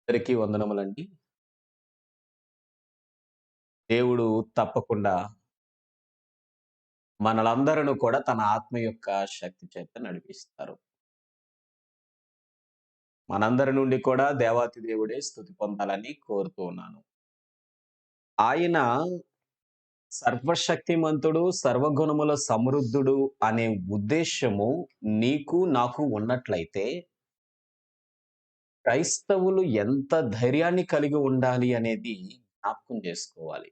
అందరికీ వందనములండి. దేవుడు తప్పకుండా మనలందరను కూడా తన ఆత్మ యొక్క శక్తి చేత నడిపిస్తారు. మనందరి నుండి కూడా దేవాతి దేవుడే స్తుతి పొందాలని కోరుతూ ఉన్నాను. ఆయన సర్వశక్తిమంతుడు, సర్వగుణముల సమృద్ధుడు అనే ఉద్దేశ్యము నీకు, నాకు ఉన్నట్లయితే క్రైస్తవులు ఎంత ధైర్యాన్ని కలిగి ఉండాలి అనేది జ్ఞాపకం చేసుకోవాలి.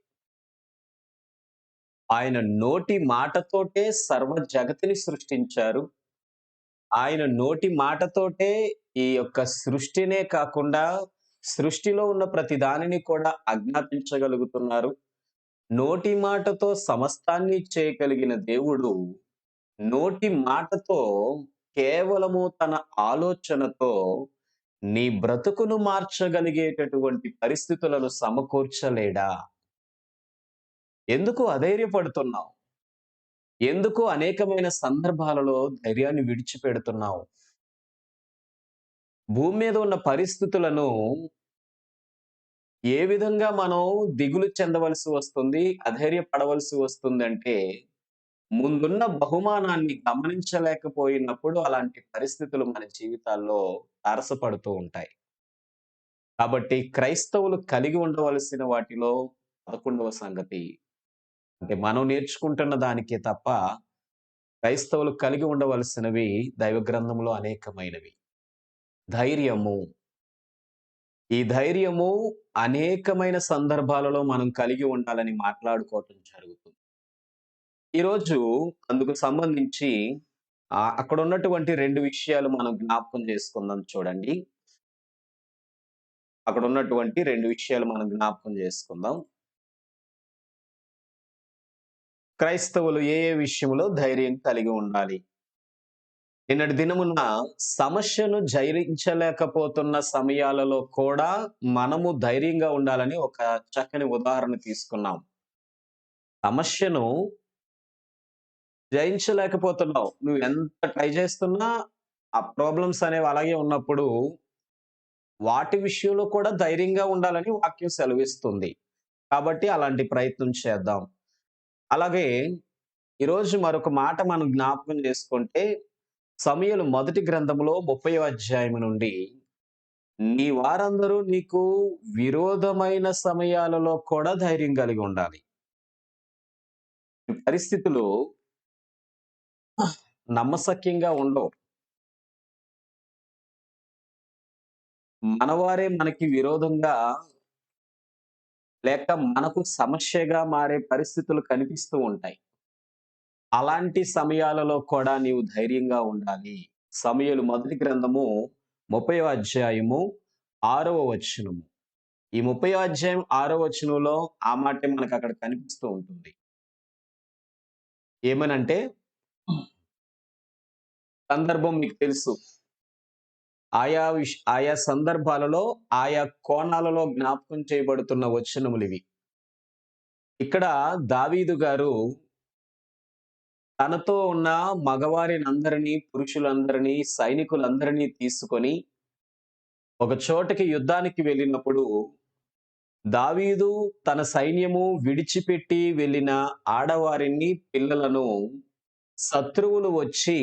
ఆయన నోటి మాటతోటే సర్వ జగతిని సృష్టించారు. ఆయన నోటి మాటతోటే ఈ యొక్క సృష్టినే కాకుండా, సృష్టిలో ఉన్న ప్రతి దానిని కూడా ఆజ్ఞాపించగలుగుతున్నారు. నోటి మాటతో సమస్తాన్ని చేయగలిగిన దేవుడు, నోటి మాటతో కేవలము తన ఆలోచనతో నీ బ్రతుకును మార్చగలిగేటటువంటి పరిస్థితులను సమకూర్చలేడా? ఎందుకు అధైర్యపడుతున్నావు? ఎందుకు అనేకమైన సందర్భాలలో ధైర్యాన్ని విడిచిపెడుతున్నావు? భూమి మీద ఉన్న పరిస్థితులను ఏ విధంగా మనం దిగులు చెందవలసి వస్తుంది, అధైర్యపడవలసి వస్తుందంటే, ముందున్న బహుమానాన్ని గమనించలేకపోయినప్పుడు అలాంటి పరిస్థితులు మన జీవితాల్లో తారసపడుతూ ఉంటాయి. కాబట్టి క్రైస్తవులు కలిగి ఉండవలసిన వాటిలో 11వ సంగతి అంటే మనం నేర్చుకుంటున్న దానికే తప్ప క్రైస్తవులు కలిగి ఉండవలసినవి దైవ గ్రంథంలో అనేకమైనవి. ధైర్యము. ఈ ధైర్యము అనేకమైన సందర్భాలలో మనం కలిగి ఉండాలని మాట్లాడుకోవటం జరుగుతుంది. ఈరోజు అందుకు సంబంధించి అక్కడ ఉన్నటువంటి 2 విషయాలు మనం జ్ఞాపకం చేసుకుందాం చూడండి. అక్కడ ఉన్నటువంటి 2 విషయాలు మనం జ్ఞాపకం చేసుకుందాం. క్రైస్తవులు ఏ ఏ విషయంలో ధైర్యం కలిగి ఉండాలి? నిన్నటి దినమున సమస్యను జయించలేకపోతున్న సమయాలలో కూడా మనము ధైర్యంగా ఉండాలని ఒక చక్కని ఉదాహరణ తీసుకున్నాం. సమస్యను జయించలేకపోతున్నావు. నువ్వు ఎంత ట్రై చేస్తున్నా ఆ ప్రాబ్లమ్స్ అనేవి అలాగే ఉన్నప్పుడు వాటి విషయంలో కూడా ధైర్యంగా ఉండాలని వాక్యం సెలవిస్తుంది. కాబట్టి అలాంటి ప్రయత్నం చేద్దాం. అలాగే ఈరోజు మరొక మాట మనం జ్ఞాపకం చేసుకుంటే సమూయేలు మొదటి గ్రంథంలో 30వ అధ్యాయం నుండి నీ వారందరూ నీకు విరోధమైన సమయాలలో కూడా ధైర్యం కలిగి ఉండాలి. ఈ పరిస్థితులు నమ్మశక్యంగా ఉండవు. మనవారే మనకి విరోధంగా లేక మనకు సమస్యగా మారే పరిస్థితులు కనిపిస్తూ ఉంటాయి. అలాంటి సమయాలలో కూడా నీవు ధైర్యంగా ఉండాలి. సమూయేలు మొదటి గ్రంథము 30వ అధ్యాయము 6వ వచనము. ఈ 30వ అధ్యాయం 6వ వచనంలో ఆ మాటే మనకు అక్కడ కనిపిస్తూ ఉంటుంది. ఏమనంటే సందర్భం మీకు తెలుసు. ఆయా సందర్భాలలో, ఆయా కోణాలలో జ్ఞాపకం చేయబడుతున్న వచనములివి. ఇక్కడ దావీదు గారు తనతో ఉన్న మగవారినందరినీ, పురుషులందరినీ, సైనికులందరినీ తీసుకొని ఒక చోటకి యుద్ధానికి వెళ్ళినప్పుడు దావీదు తన సైన్యము విడిచిపెట్టి వెళ్ళిన ఆడవారిని, పిల్లలను శత్రువులు వచ్చి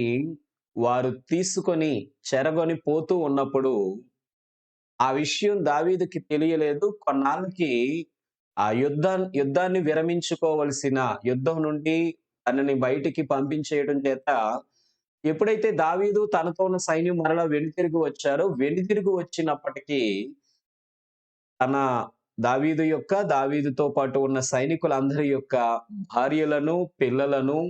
వారు తీసుకొని చెరగొని పోతూ ఉన్నప్పుడు ఆ విషయం దావీదుకి తెలియలేదు. కొన్నాళ్ళకి ఆ యుద్ధాన్ని విరమించుకోవలసిన యుద్ధం నుండి తనని బయటికి పంపించేయడం చేత ఎప్పుడైతే దావీదు తనతో ఉన్న సైన్యం మరలా వెనుతిరిగి వచ్చారో, వెనుతిరిగి వచ్చినప్పటికీ తన దావీదుతో పాటు ఉన్న సైనికులందరి యొక్క భార్యలను, పిల్లలను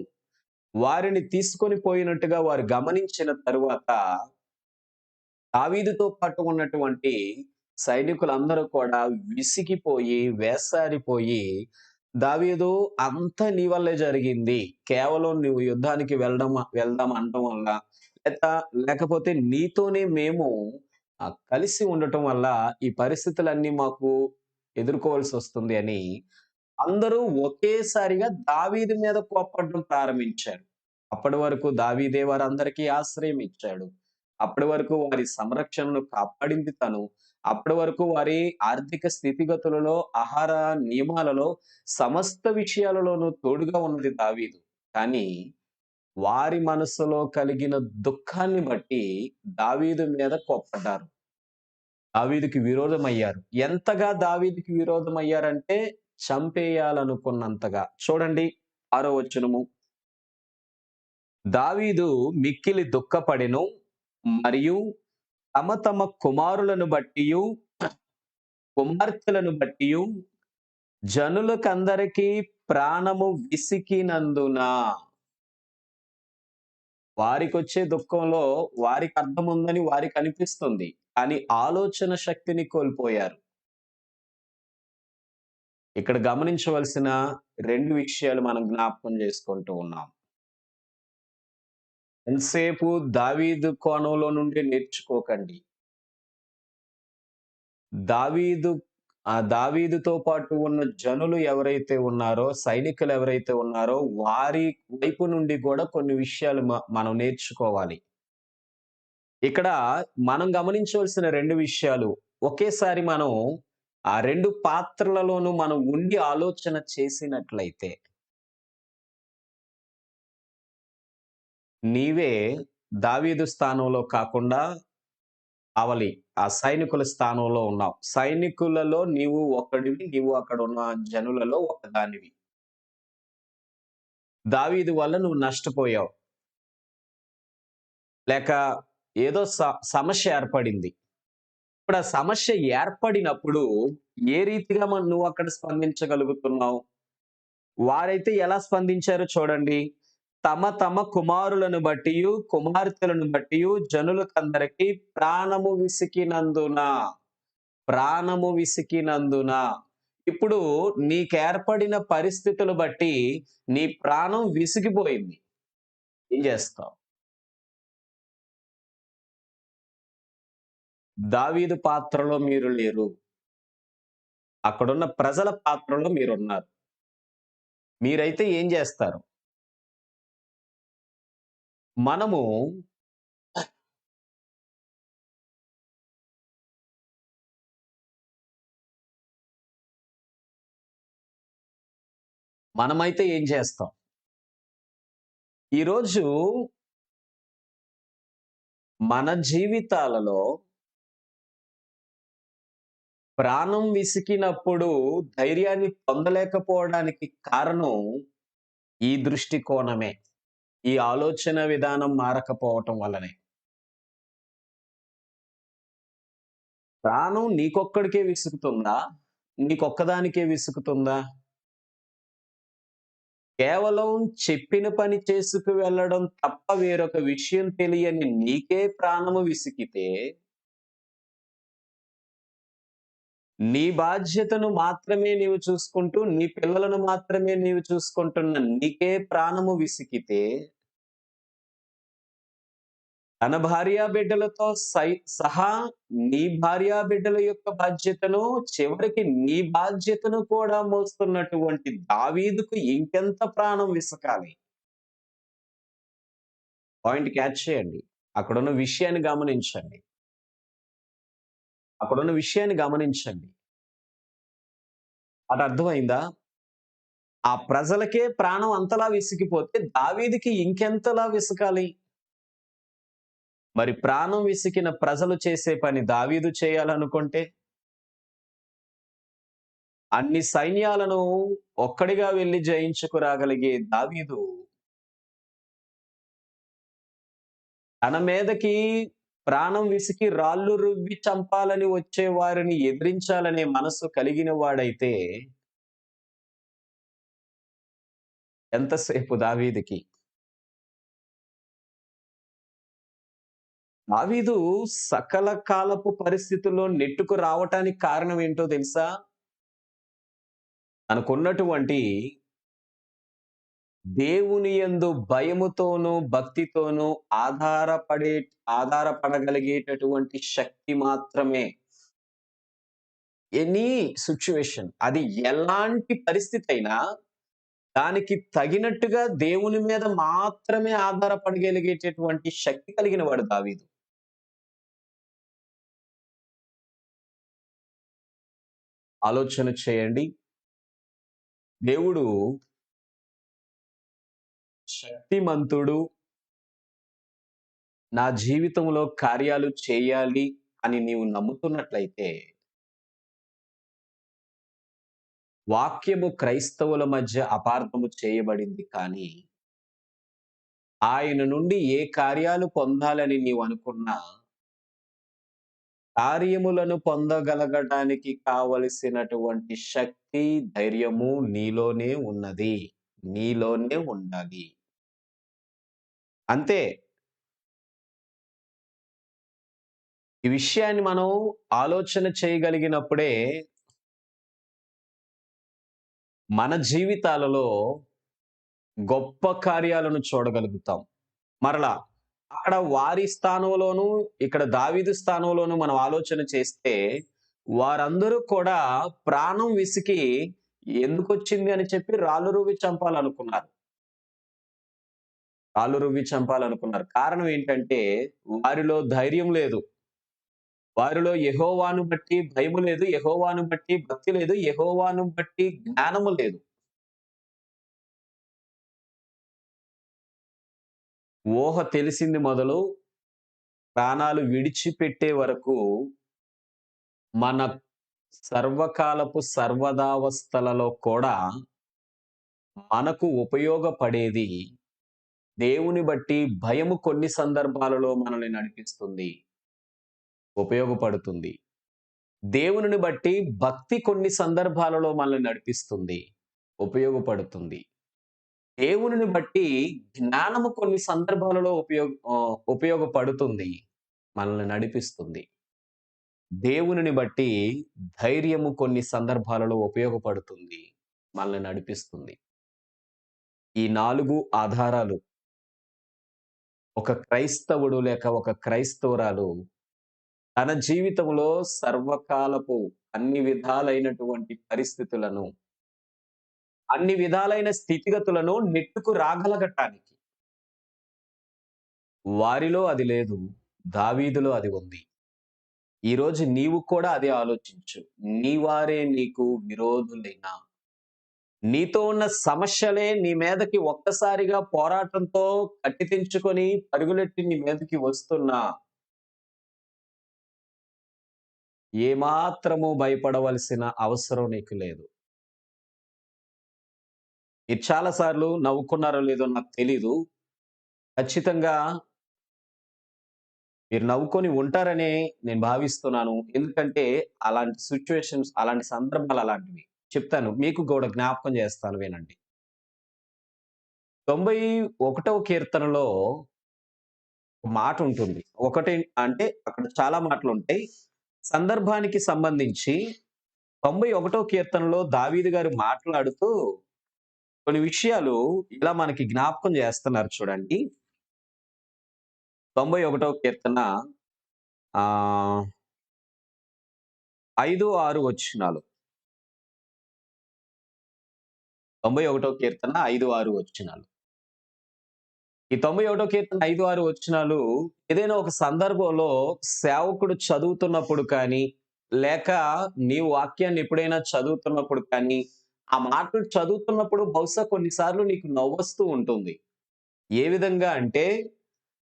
వారిని తీసుకొని పోయినట్టుగా వారు గమనించిన తరువాత దావీదుతో పాటు ఉన్నటువంటి సైనికులందరూ కూడా విసిగిపోయి, వేసారిపోయి, దావీదు అంతా నీ వల్లే జరిగింది. కేవలం నువ్వు యుద్ధానికి వెళ్దాం అనటం వల్ల, లేకపోతే నీతోనే మేము కలిసి ఉండటం వల్ల ఈ పరిస్థితులన్నీ మాకు ఎదుర్కోవాల్సొస్తుంది అని అందరూ ఒకేసారిగా దావీదు మీద కోప్పడడం ప్రారంభించారు. అప్పటి వరకు దావీదే వారందరికీ ఆశ్రయం ఇచ్చాడు. అప్పటి వరకు వారి సంరక్షణను కాపాడింది తను. అప్పటి వరకు వారి ఆర్థిక స్థితిగతులలో, ఆహార నియమాలలో, సమస్త విషయాలలోనూ తోడుగా ఉన్నది దావీదు. కానీ వారి మనస్సులో కలిగిన దుఃఖాన్ని బట్టి దావీదు మీద కోప్పడ్డారు. దావీదుకి విరోధమయ్యారు. ఎంతగా దావీదుకి విరోధమయ్యారంటే చంపేయాలనుకున్నంతగా. చూడండి 6వ వచనము. దావీదు మిక్కిలి దుఃఖపడెను మరియు తమ తమ కుమారులను బట్టియు, కుమార్తెలను బట్టియు జనులకందరికీ ప్రాణము విసికినందున వారికొచ్చే దుఃఖంలో వారికి అర్థముందని వారికనిపిస్తుంది. కానీ ఆలోచన శక్తిని కోల్పోయారు. ఇక్కడ గమనించవలసిన 2 విషయాలు మనం జ్ఞాపకం చేసుకుంటూ ఉన్నాం. ఎంతసేపు దావీదు కోణంలో నుండి నేర్చుకోకండి. దావీదు దావీదుతో పాటు ఉన్న జనులు ఎవరైతే ఉన్నారో, సైనికులు ఎవరైతే ఉన్నారో వారి వైపు నుండి కూడా కొన్ని విషయాలు మనం నేర్చుకోవాలి. ఇక్కడ మనం గమనించవలసిన 2 విషయాలు. ఒకేసారి మనం ఆ 2 పాత్రలలోనూ మనం ఉండి ఆలోచన చేసినట్లయితే నీవే దావీదు స్థానంలో కాకుండా ఆ సైనికుల స్థానంలో ఉన్నావు. సైనికులలో నీవు ఒకడివి. నీవు అక్కడున్న జనులలో ఒకదానివి. దావీదు వల్ల నువ్వు నష్టపోయావు. లేక ఏదో సమస్య ఏర్పడింది. ఇప్పుడు ఆ సమస్య ఏర్పడినప్పుడు ఏ రీతిగా నువ్వు అక్కడ స్పందించగలుగుతున్నావు? వారైతే ఎలా స్పందించారో చూడండి. తమ తమ కుమారులను బట్టియు, కుమార్తెలను బట్టియు జనులకందరికీ ప్రాణము విసికినందున. ఇప్పుడు నీకేర్పడిన పరిస్థితులు బట్టి నీ ప్రాణం విసిగిపోయింది. ఏం చేస్తావు? దావీదు పాత్రలో మీరు లేరు. అక్కడున్న ప్రజల పాత్రలో మీరున్నారు. మీరైతే ఏం చేస్తారు? మనమైతే ఏం చేస్తాం? ఈరోజు మన జీవితాలలో ప్రాణం విసికినప్పుడు ధైర్యాన్ని పొందలేకపోవడానికి కారణం ఈ దృష్టికోణమే. ఈ ఆలోచన విధానం మారకపోవటం వల్లనే. ప్రాణం నీకొక్కడికే విసుకుతుందా? నీకొక్కదానికే విసుకుతుందా? కేవలం చెప్పిన పని చేసుకు వెళ్ళడం తప్ప వేరొక విషయం తెలియని నీకే ప్రాణము విసికితే నీ బాధ్యతను మాత్రమే నీవు చూసుకుంటూ, నీ పిల్లలను మాత్రమే నీవు చూసుకుంటున్న నీకే ప్రాణము విసికితే, తన భార్యాబిడ్డలతో సహా నీ భార్యాబిడ్డల యొక్క బాధ్యతను, చివరికి నీ బాధ్యతను కూడా మోస్తున్నటువంటి దావీదుకు ఇంకెంత ప్రాణం విసకాలి? పాయింట్ క్యాచ్ చేయండి. అక్కడున్న విషయాన్ని గమనించండి. అది అర్థమైందా? ఆ ప్రజలకే ప్రాణం అంతలా విసిగిపోతే దావీదుకి ఇంకెంతలా విసకాలి? మరి ప్రాణం విసికిన ప్రజలు చేసే పని దావీదు చేయాలనుకుంటే అన్ని సైన్యాలను ఒక్కడిగా వెళ్లి జయించుకురాగలిగే దావీదు తన మీదకి ప్రాణం విసికి రాళ్ళు రువ్వి చంపాలని వచ్చే వారిని ఎదిరించాలనే మనసు కలిగిన వాడైతే ఎంతసేపు దావీదుకి? దావీదు సకల కాలపు పరిస్థితుల్లో నెట్టుకు రావటానికి కారణం ఏంటో తెలుసా? తనకున్నటువంటి దేవుని యందు భయముతోనూ, భక్తితోనూ ఆధారపడగలిగేటటువంటి శక్తి మాత్రమే. ఎనీ సిట్యుయేషన్, అది ఎలాంటి పరిస్థితి అయినా దానికి తగినట్టుగా దేవుని మీద మాత్రమే ఆధారపడగలిగేటటువంటి శక్తి కలిగిన వాడు దావీదు. ఆలోచన చేయండి. దేవుడు శక్తిమంతుడు. నా జీవితంలో కార్యాలు చేయాలి అని నీవు నమ్ముతున్నట్లయితే, వాక్యము క్రైస్తవుల మధ్య అపార్థము చేయబడింది కానీ, ఆయన నుండి ఏ కార్యాలు పొందాలని నీవు అనుకున్నా, కార్యములను పొందగలగడానికి కావలసినటువంటి శక్తి, ధైర్యము నీలోనే ఉన్నది. నీలోనే ఉండాలి. అంతే. ఈ విషయాన్ని మనం ఆలోచన చేయగలిగినప్పుడే మన జీవితాలలో గొప్ప కార్యాలను చూడగలుగుతాం. మరలా అక్కడ వారి స్థానంలోను, ఇక్కడ దావీదు స్థానంలోను మనం ఆలోచన చేస్తే, వారందరూ కూడా ప్రాణం విసికి ఎందుకొచ్చింది అని చెప్పి రాళ్లు రువ్వి చంపాలనుకున్నారు. రాళ్లు రువ్వి చంపాలనుకున్నారు. కారణం ఏంటంటే, వారిలో ధైర్యం లేదు. వారిలో యెహోవాను బట్టి భయము లేదు. యెహోవాను బట్టి భక్తి లేదు. యెహోవాను బట్టి జ్ఞానము లేదు. ఊహ తెలిసింది మొదలు ప్రాణాలు విడిచిపెట్టే వరకు మన సర్వకాలపు సర్వదావస్థలలో కూడా మనకు ఉపయోగపడేది దేవుని బట్టి భయము కొన్ని సందర్భాలలో మనల్ని నడిపిస్తుంది. ఉపయోగపడుతుంది. దేవునిని బట్టి భక్తి కొన్ని సందర్భాలలో మనల్ని నడిపిస్తుంది. ఉపయోగపడుతుంది. దేవునిని బట్టి జ్ఞానము కొన్ని సందర్భాలలో ఉపయోగపడుతుంది. మనల్ని నడిపిస్తుంది. దేవునిని బట్టి ధైర్యము కొన్ని సందర్భాలలో ఉపయోగపడుతుంది. మనల్ని నడిపిస్తుంది. ఈ 4 ఆధారాలు ఒక క్రైస్తవుడు లేక ఒక క్రైస్తవురాలు తన జీవితంలో సర్వకాలపు అన్ని విధాలైనటువంటి పరిస్థితులను, అన్ని విధాలైన స్థితిగతులను నెట్టుకు రాగలగటానికి వారిలో అది లేదు. దావీదులో అది ఉంది. ఈరోజు నీవు కూడా అదే ఆలోచించు. నీ వారే నీకు విరోధులైనా, నీతో ఉన్న సమస్యలే నీ మీదకి ఒక్కసారిగా పోరాటంతో కట్టి తెంచుకొని పరుగులెట్టి నీ మీదకి వస్తున్నా, ఏమాత్రము భయపడవలసిన అవసరం నీకు లేదు. మీరు చాలా సార్లు నవ్వుకున్నారో లేదో నాకు తెలీదు. ఖచ్చితంగా మీరు నవ్వుకొని ఉంటారనే నేను భావిస్తున్నాను. ఎందుకంటే అలాంటి సిట్యుయేషన్స్, అలాంటి సందర్భాలు అలాంటివి. చెప్తాను. మీకు కూడా జ్ఞాపకం చేస్తాను వినండి. 91వ కీర్తనలో ఒక మాట ఉంటుంది. ఒకటి అంటే అక్కడ చాలా మాటలుంటాయి. సందర్భానికి సంబంధించి 91వ కీర్తనలో దావీదు గారు మాట్లాడుతూ కొన్ని విషయాలు ఇలా మనకి జ్ఞాపకం చేస్తున్నారు చూడండి. 91వ కీర్తన ఆహ్, 5, 6 వచనాలు. 91వ కీర్తన 5, 6 వచనాలు. ఈ 91వ కీర్తన 5, 6 వచనాలు ఏదైనా ఒక సందర్భంలో సేవకుడు చదువుతున్నప్పుడు కానీ, లేక నీవు వాక్యాన్ని ఎప్పుడైనా చదువుతున్నప్పుడు కానీ, ఆ మాటలు చదువుతున్నప్పుడు బహుశా కొన్నిసార్లు నీకు నవ్వొస్తూ ఉంటుంది. ఏ విధంగా అంటే,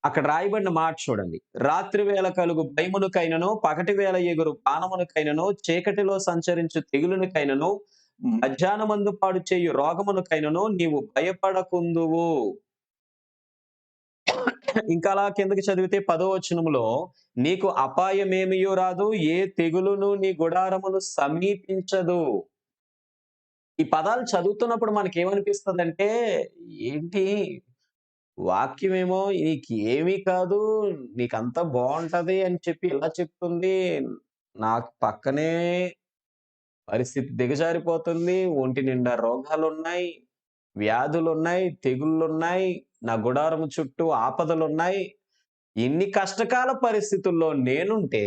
అక్కడ రాయబడిన మాట చూడండి. రాత్రి వేళ కలుగు భయమునకైనను, పగటి వేళ ఎగురు బాణమునకైనను, చీకటిలో సంచరించు తెగులునికైనను, మధ్యాహ్నమందు పాడు చేయు రోగమునకైనను నీవు భయపడకుందువు. ఇంకా అలా కిందకి చదివితే 10వ వచనములో, నీకు అపాయమేమియో రాదు, ఏ తెగులును నీ గుడారమును సమీపించదు. ఈ పదాలు చదువుతున్నప్పుడు మనకేమనిపిస్తదంటే, ఏంటి వాక్యమేమో నీకేమీ కాదు, నీకంతా బావుంటది అని చెప్పి ఇలా చెప్తుంది. నాకు పక్కనే పరిస్థితి దిగజారిపోతుంది. ఒంటి నిండా రోగాలున్నాయి, వ్యాధులున్నాయి, తెగుళ్ళున్నాయి, నా గుడారము చుట్టూ ఆపదలున్నాయి. ఇన్ని కష్టకాల పరిస్థితుల్లో నేనుంటే,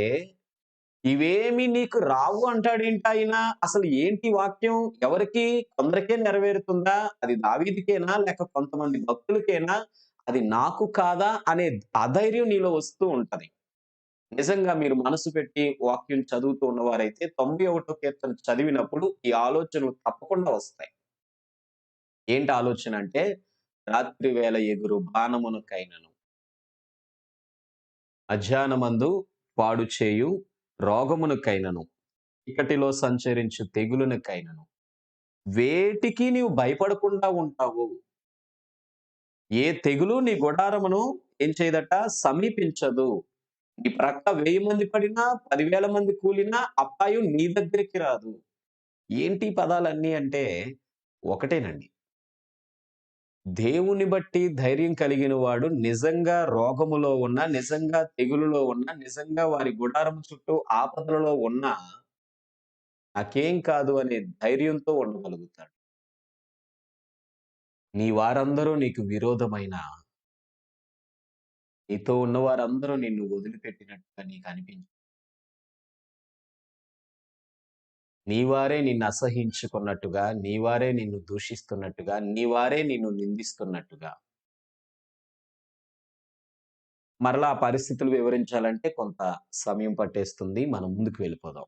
ఇవేమి నీకు రావు అంటాడేంటాయన? అసలు ఏంటి వాక్యం? ఎవరికి? కొందరికే నెరవేరుతుందా? అది దావీదుకేనా? లేక కొంతమంది భక్తులకేనా? అది నాకు కాదా? అనే అధైర్యం నీలో వస్తూ ఉంటది. నిజంగా మీరు మనసు పెట్టి వాక్యం చదువుతూ ఉన్నవారైతే 91 కీర్తన చదివినప్పుడు ఈ ఆలోచనలు తప్పకుండా వస్తాయి. ఏంటి ఆలోచన అంటే, రాత్రి వేళ ఎగురు బాణమునకైనను, మధ్యాహ్నమందు పాడు చేయు రోగమునకైనను, చీకటిలో సంచరించు తెగులునకైనను, వేటికి నీవు భయపడకుండా ఉంటావు. ఏ తెగులు నీ గుడారమును ఏం చేయదట? సమీపించదు. నీ ప్రక్క 1000 మంది పడినా, 10,000 మంది కూలినా అపాయం నీ దగ్గరికి రాదు. ఏంటి ఈ పదాలన్నీ అంటే ఒకటేనండి. దేవుని బట్టి ధైర్యం కలిగిన వాడు నిజంగా రోగములో ఉన్నా, నిజంగా తెగులులో ఉన్నా, నిజంగా వారి గుడారం చుట్టూ ఆపదలలో ఉన్నా, నాకేం కాదు అనే ధైర్యంతో ఉండగలుగుతాడు. నీ వారందరూ నీకు విరోధమైనా, నీతో ఉన్నవారందరూ నిన్ను వదిలిపెట్టినట్టుగా నీకు అనిపించి, నీవారే నిన్ను అసహించుకున్నట్టుగా, నీవారే నిన్ను దూషిస్తున్నట్టుగా, నీవారే నిన్ను నిందిస్తున్నట్టుగా, మరలా ఆ పరిస్థితులు వివరించాలంటే కొంత సమయం పట్టేస్తుంది. మనం ముందుకు వెళ్ళిపోదాం.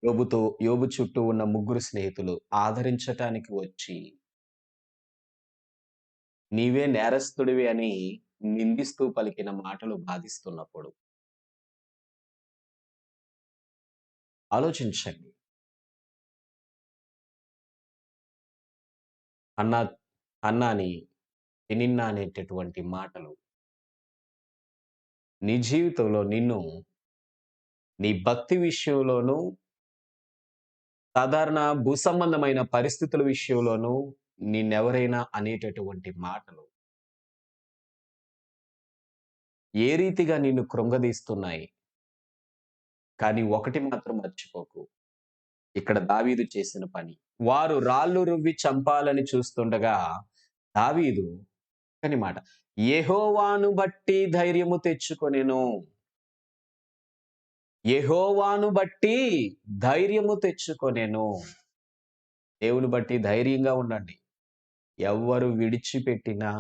యోబు చుట్టూ ఉన్న ముగ్గురు స్నేహితులు ఆదరించటానికి వచ్చి, నీవే నేరస్తుడివి అని నిందిస్తూ పలికిన మాటలు బాధిస్తున్నప్పుడు ఆలోచించండి. అన్నా అన్నాని, పెనిన్నా అనేటటువంటి మాటలు నీ జీవితంలో నిన్ను, నీ భక్తి విషయంలోనూ, సాధారణ భూసంబంధమైన పరిస్థితుల విషయంలోనూ నిన్నెవరైనా అనేటటువంటి మాటలు ఏ రీతిగా నిన్ను కృంగదీస్తున్నాయి. కానీ ఒకటి మాత్రం మర్చిపోకు. ఇక్కడ దావీదు చేసిన పని. వారు రాళ్లు రువ్వి చంపాలని చూస్తుండగా దావీదు చక్కని మాట. యెహోవాను బట్టి ధైర్యము తెచ్చుకొనెను. యెహోవాను బట్టి ధైర్యము తెచ్చుకొనెను. దేవుని బట్టి ధైర్యంగా ఉండండి. ఎవ్వరు విడిచిపెట్టినా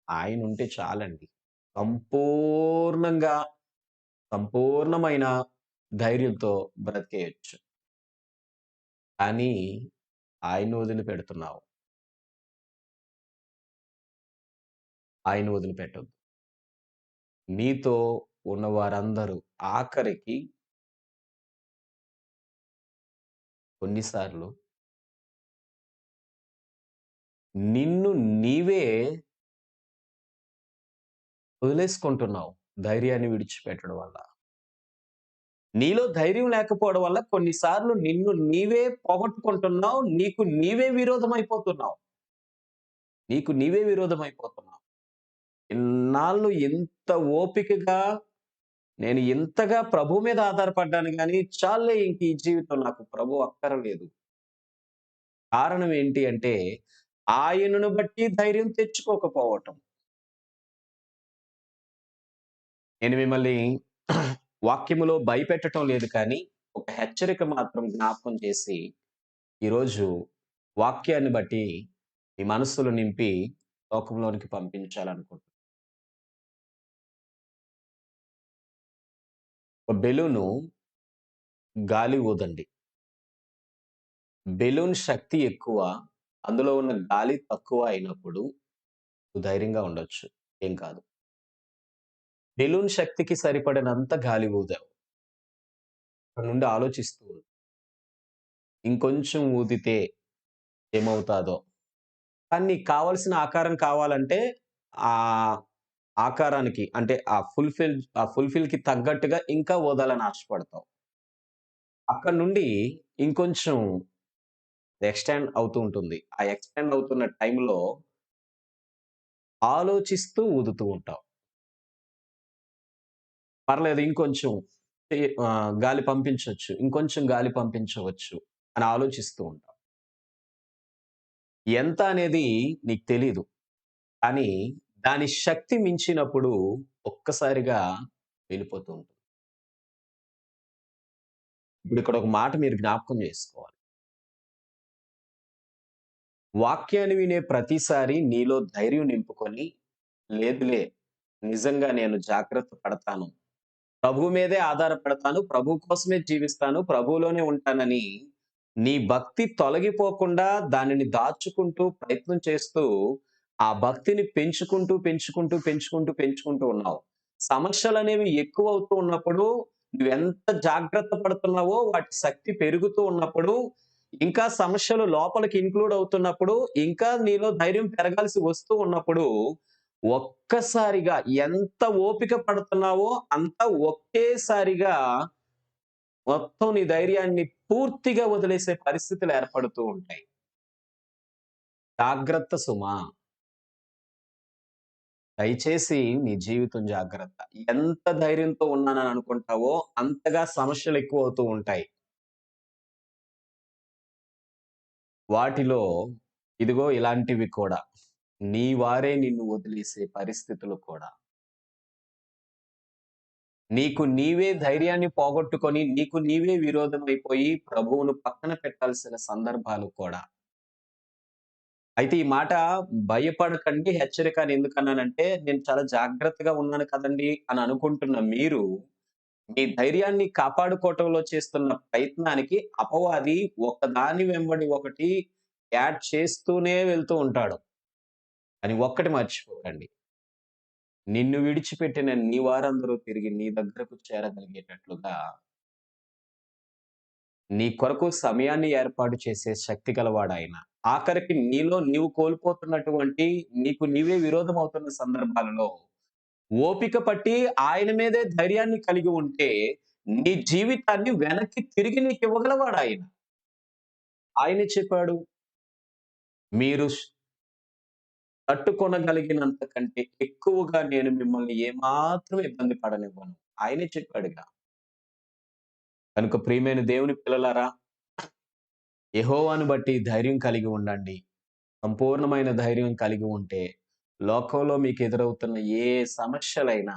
ఆయనుంటే చాలండి. సంపూర్ణంగా, సంపూర్ణమైన ధైర్యంతో బ్రతికేయొచ్చు. కానీ ఆయన్ని వదిలిపెడుతున్నావు. ఆయన్ని వదిలిపెట్టొద్దు. నీతో ఉన్న వారందరూ ఆఖరికి కొన్నిసార్లు నిన్ను నీవే వదిలేసుకుంటున్నావు. ధైర్యాన్ని విడిచిపెట్టడం వల్ల. నీలో ధైర్యం లేకపోవడం వల్ల కొన్నిసార్లు నిన్ను నీవే పోగొట్టుకుంటున్నావు. నీకు నీవే విరోధమైపోతున్నావు. ఇన్నాళ్ళు ఇంత ఓపికగా నేను ఇంతగా ప్రభు మీద ఆధారపడ్డాను గానీ, చాల్లే ఇంక ఈ జీవితం నాకు ప్రభు అక్కరలేదు. కారణం ఏంటి అంటే, ఆయనను బట్టి ధైర్యం తెచ్చుకోకపోవటం. నేను మిమ్మల్ని వాక్యములో భయపెట్టటం లేదు కానీ, ఒక హెచ్చరిక మాత్రం జ్ఞాపకం చేసి, ఈరోజు వాక్యాన్ని బట్టి మీ మనస్సులో నింపి లోకంలోనికి పంపించాలనుకుంటున్నాను. ఒక బెలూను గాలి ఊదండి. బెలూన్ శక్తి ఎక్కువ, అందులో ఉన్న గాలి తక్కువ అయినప్పుడు నువ్వు ధైర్యంగా ఉండొచ్చు. ఏం కాదు. బెలూన్ శక్తికి సరిపడినంత గాలి ఊదావు. అక్కడి నుండి ఆలోచిస్తూ ఉండు. ఇంకొంచెం ఊదితే ఏమవుతాదో? కానీ నీకు కావాల్సిన ఆకారం కావాలంటే ఆహ్, ఆకారానికి అంటే ఆ ఫుల్‌ఫిల్‌కి తగ్గట్టుగా ఇంకా ఊదాలని ఆశపడతావు. అక్కడి నుండి ఇంకొంచెం ఎక్స్‌టెండ్ అవుతూ ఉంటుంది. ఆ ఎక్స్‌టెండ్ అవుతున్న టైంలో ఆలోచిస్తూ ఊదుతూ ఉంటావు. పర్లేదు ఇంకొంచెం గాలి పంపించొచ్చు. ఇంకొంచెం గాలి పంపించవచ్చు అని ఆలోచిస్తూ ఉంటావు. ఎంత అనేది నీకు తెలీదు. కానీ దాని శక్తి మించినప్పుడు ఒక్కసారిగా వెళ్ళిపోతూ ఉంటుంది. ఇప్పుడిక్కడ ఒక మాట మీరు జ్ఞాపకం చేసుకోవాలి. వాక్యాన్ని వినే ప్రతిసారి నీలో ధైర్యం నింపుకొని, లేదులే నిజంగా నేను జాగ్రత్త పడతాను. ప్రభువు మీదే ఆధారపడతాను. ప్రభువు కోసమే జీవిస్తాను. ప్రభువులోనే ఉంటానని నీ భక్తి తొలగిపోకుండా దానిని దాచుకుంటూ ప్రయత్నం చేస్తూ, ఆ భక్తిని పెంచుకుంటూ ఉన్నావు. సమస్యలనేవి ఎక్కువవుతూ ఉన్నప్పుడు నువ్వెంత జాగ్రత్త పడుతున్నావో వాటి శక్తి పెరుగుతూ ఉన్నప్పుడు, ఇంకా సమస్యలు లోపలికి ఇంక్లూడ్ అవుతున్నప్పుడు, ఇంకా నీలో ధైర్యం పెరగాల్సి వస్తూ ఉన్నప్పుడు, ఒక్కసారిగా ఎంత ఓపిక పడుతున్నావో అంత ఒకేసారిగా మొత్తం నీ ధైర్యాన్ని పూర్తిగా వదిలేసే పరిస్థితులు ఏర్పడుతూ ఉంటాయి. జాగ్రత్త సుమా! దయచేసి నీ జీవితం జాగ్రత్త. ఎంత ధైర్యంతో ఉన్నానని అనుకుంటావో అంతగా సమస్యలు ఎక్కువవుతూ ఉంటాయి. వాటిలో ఇదిగో ఇలాంటివి కూడా. నీ వారే నిన్ను వదిలేసే పరిస్థితులు కూడా. నీకు నీవే ధైర్యాన్ని పోగొట్టుకొని, నీకు నీవే విరోధమైపోయి ప్రభువును పక్కన పెట్టాల్సిన సందర్భాలు కూడా. అయితే ఈ మాట భయపడకండి, హెచ్చరిక అని ఎందుకన్నానంటే, నేను చాలా జాగ్రత్తగా ఉన్నాను కదండీ అని అనుకుంటున్న మీరు, మీ ధైర్యాన్ని కాపాడుకోవటంలో చేస్తున్న ప్రయత్నానికి అపవాది ఒకదాని వెంబడి ఒకటి యాడ్ చేస్తూనే వెళ్తూ ఉంటాడు. అని ఒక్కటి మర్చిపోకండి. నిన్ను విడిచిపెట్టిన నీ వారందరూ తిరిగి నీ దగ్గరకు చేరగలిగేటట్లుగా నీ కొరకు సమయాన్ని ఏర్పాటు చేసే శక్తి గలవాడాయన. ఆఖరికి నీలో నీవు కోల్పోతున్నటువంటి నీకు నీవే విరోధం అవుతున్న సందర్భాలలో ఓపిక పట్టి ఆయన మీదే ధైర్యాన్ని కలిగి ఉంటే నీ జీవితాన్ని వెనక్కి తిరిగి నీకు ఇవ్వగలవాడాయన. ఆయనే చెప్పాడు, మీరు తట్టుకొనగలిగినంత కంటే ఎక్కువగా నేను మిమ్మల్ని ఏమాత్రం ఇబ్బంది పడనివ్వను. ఆయనే చెప్పాడుగా. కనుక ప్రియమైన దేవుని పిల్లలారా, యెహోవాను బట్టి ధైర్యం కలిగి ఉండండి. సంపూర్ణమైన ధైర్యం కలిగి ఉంటే లోకంలో మీకు ఎదురవుతున్న ఏ సమస్యలైనా,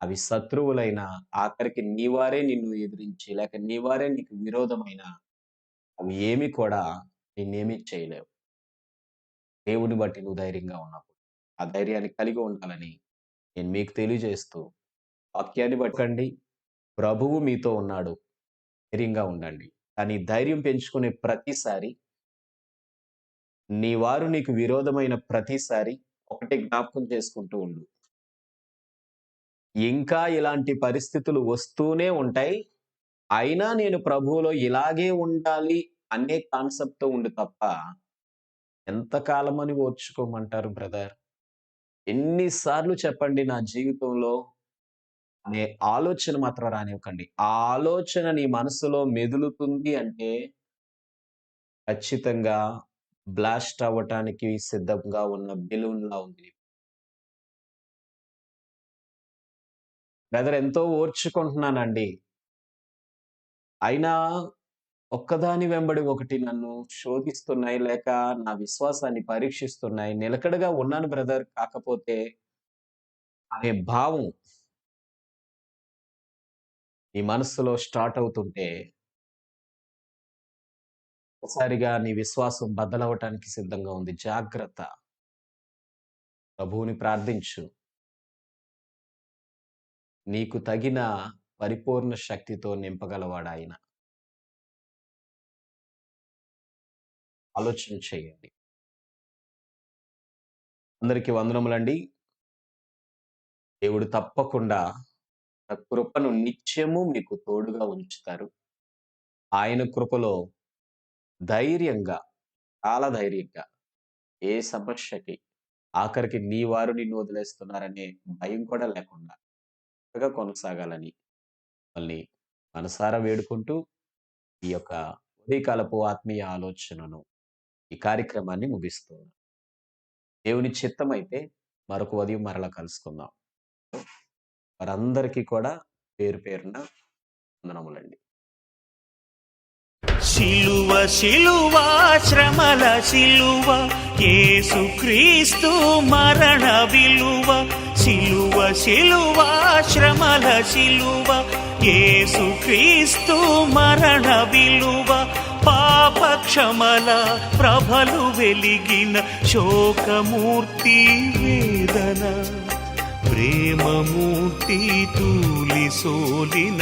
అవి శత్రువులైనా, ఆఖరికి నీవారే నిన్ను ఎదిరించి లేక నీవారే నీకు విరోధమైన అవి ఏమి కూడా నిన్నేమీ చేయలేవు. దేవుని బట్టి నువ్వు ధైర్యంగా ఉన్నప్పుడు. ఆ ధైర్యాన్ని కలిగి ఉండాలని నేను మీకు తెలియజేస్తూ, వాక్యాన్ని పట్టండి. ప్రభువు మీతో ఉన్నాడు. ధైర్యంగా ఉండండి. కానీ ధైర్యం పెంచుకునే ప్రతిసారి, నీ వారు నీకు విరోధమైన ప్రతిసారి ఒకటే జ్ఞాపకం చేసుకుంటూ ఉండు. ఇంకా ఇలాంటి పరిస్థితులు వస్తూనే ఉంటాయి. అయినా నేను ప్రభువులో ఇలాగే ఉండాలి అనే కాన్సెప్ట్‌తో ఉండు తప్ప, ఎంతకాలమని ఓర్చుకోమంటారు బ్రదర్? ఎన్ని సార్లు చెప్పండి నా జీవితంలో అనే ఆలోచన మాత్రం రానివ్వకండి. ఆ ఆలోచన నీ మనసులో మెదులుతుంది అంటే ఖచ్చితంగా బ్లాస్ట్ అవ్వటానికి సిద్ధంగా ఉన్న బెలూన్‌లా ఉంది. బ్రదర్ ఎంతో ఓర్చుకుంటున్నానండి. అయినా ఒక్కదాని వెంబడి ఒకటి నన్ను శోధిస్తున్నాయి, లేక నా విశ్వాసాన్ని పరీక్షిస్తున్నాయి. నిలకడగా ఉన్నాను బ్రదర్, కాకపోతే అనే భావం నీ మనస్సులో స్టార్ట్ అవుతుంటే, ఒకసారిగా నీ విశ్వాసం బద్దలవ్వటానికి సిద్ధంగా ఉంది. జాగ్రత్త. ప్రభువుని ప్రార్థించు. నీకు తగిన పరిపూర్ణ శక్తితో నింపగలవాడాయన. ఆలోచన చేయండి. అందరికీ వందనములండి. దేవుడు తప్పకుండా తన కృపను నిత్యము మీకు తోడుగా ఉంచుతారు. ఆయన కృపలో ధైర్యంగా, చాలా ధైర్యంగా ఏ సమస్యకి, ఆఖరికి నీ వారు నిన్ను వదిలేస్తున్నారనే భయం కూడా లేకుండా చక్కగా కొనసాగాలని మళ్ళీ మనసారా వేడుకుంటూ ఈ యొక్క ఉదయకాలపు ఆత్మీయ ఆలోచనను, ఈ కార్యక్రమాన్ని ముగిస్తున్నాను. దేవుని చిత్తమైతే మరొక ఉదయం మరలా కలుసుకుందాం. వారందరికీ కూడా పేరు పేరున వందనములండి. శిలువ శిలువ శ్రమల శిలువ యేసుక్రీస్తు మరణ విలువ. శిలువ శిలువ శ్రమల శిలువ యేసుక్రీస్తు మరణ విలువ. పాప క్షమల ప్రభలు వెలిగిన శోకమూర్తి వేదన. ప్రేమమూర్తి తూలి సోలిన